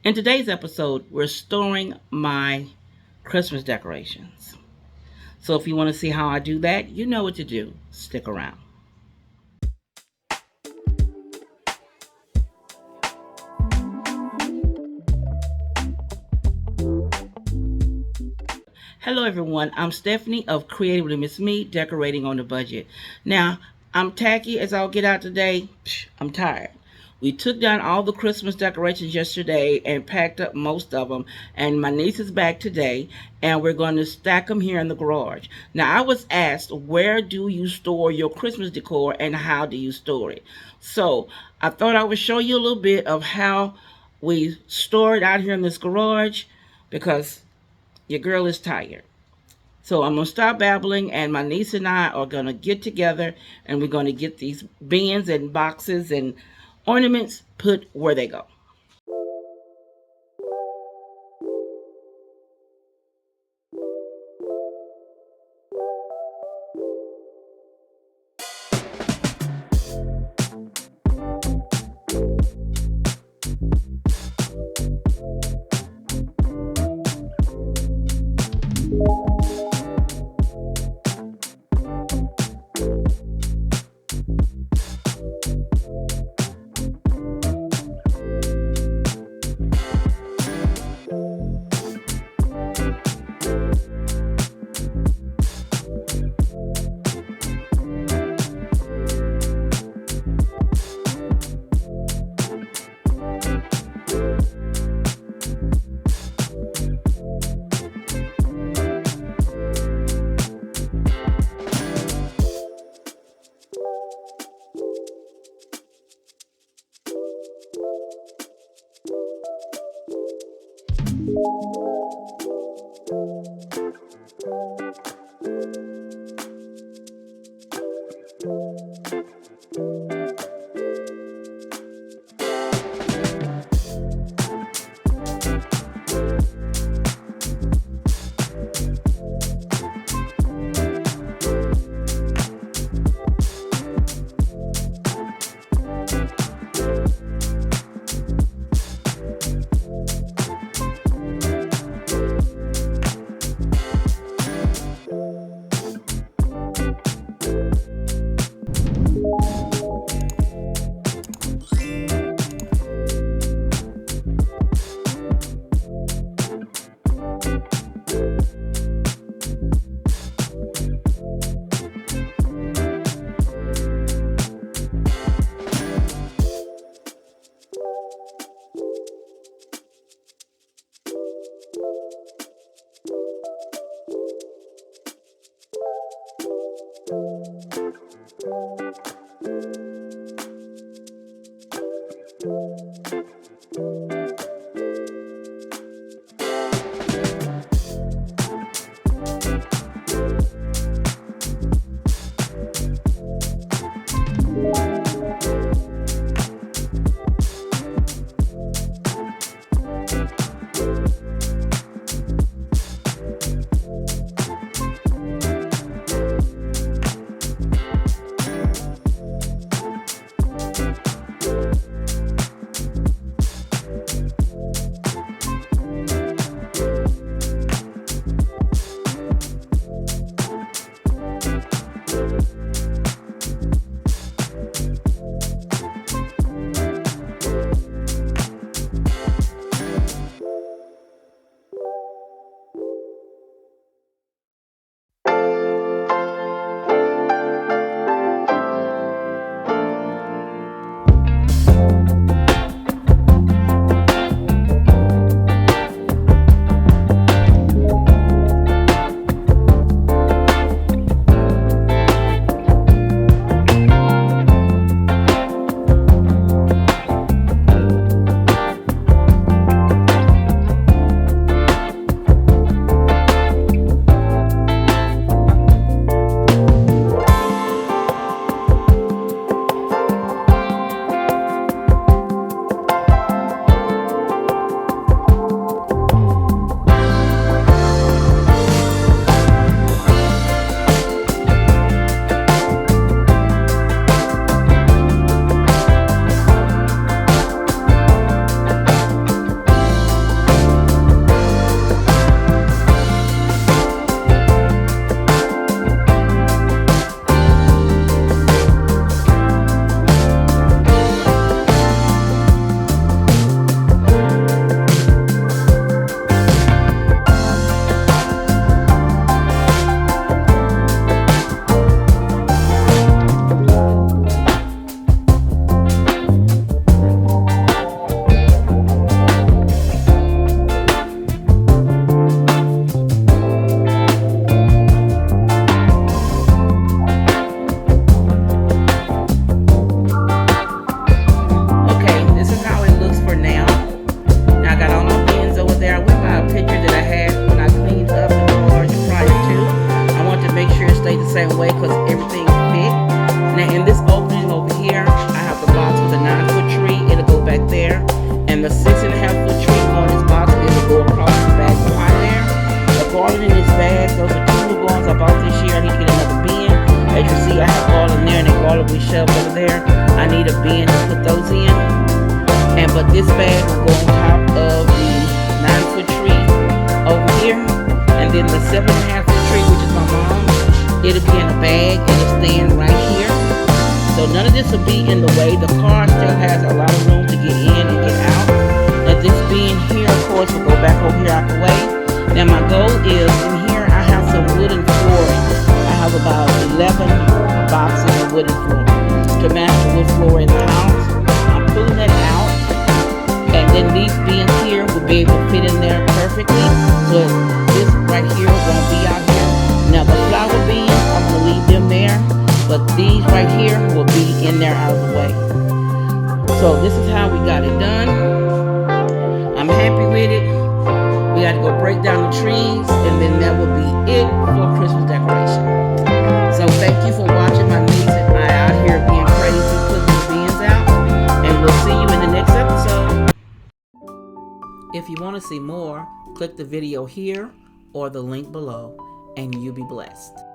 In today's episode, we're storing my Christmas decorations. So if you want to see how I do that, you know what to do. Stick around. Hello everyone, I'm Stephanie of CreativelyMsMe, decorating on a budget. Now, I'm tacky as I'll get out today. I'm tired. We took down all the Christmas decorations yesterday and packed up most of them, and my niece is back today, and we're going to stack them here in the garage. Now, I was asked, where do you store your Christmas decor and how do you store it? So, I thought I would show you a little bit of how we store it out here in this garage because your girl is tired. So I'm going to stop babbling, and my niece and I are going to get together and we're going to get these bins and boxes and ornaments put where they go. I have all in there and they all will be shelved over there. I need a bin to put those in. But this bag will go on top of the 9-foot tree over here. And then the 7.5-foot tree, which is my mom's, it'll be in a bag. It'll stand right here. So none of this will be in the way. The car still has a lot of room to get in and get out. Let this bin here, of course, will go back over here out the way. Now my goal is, in here I have some wooden flooring. I have about 11 boxes of wooden flooring to match the wood floor in the house. I'm pulling that out. And then these bins here will be able to fit in there perfectly. So this right here won't be out here. Now the flower bins, I'm going to leave them there. But these right here will be in there out of the way. So this is how we got it done. I'm happy with it. We got to go break down the trees. And then that will be it for Christmas decoration. So thank you for watching my niece and I out here being crazy putting the bins out. And we'll see you in the next episode. If you want to see more, click the video here or the link below, and you be blessed.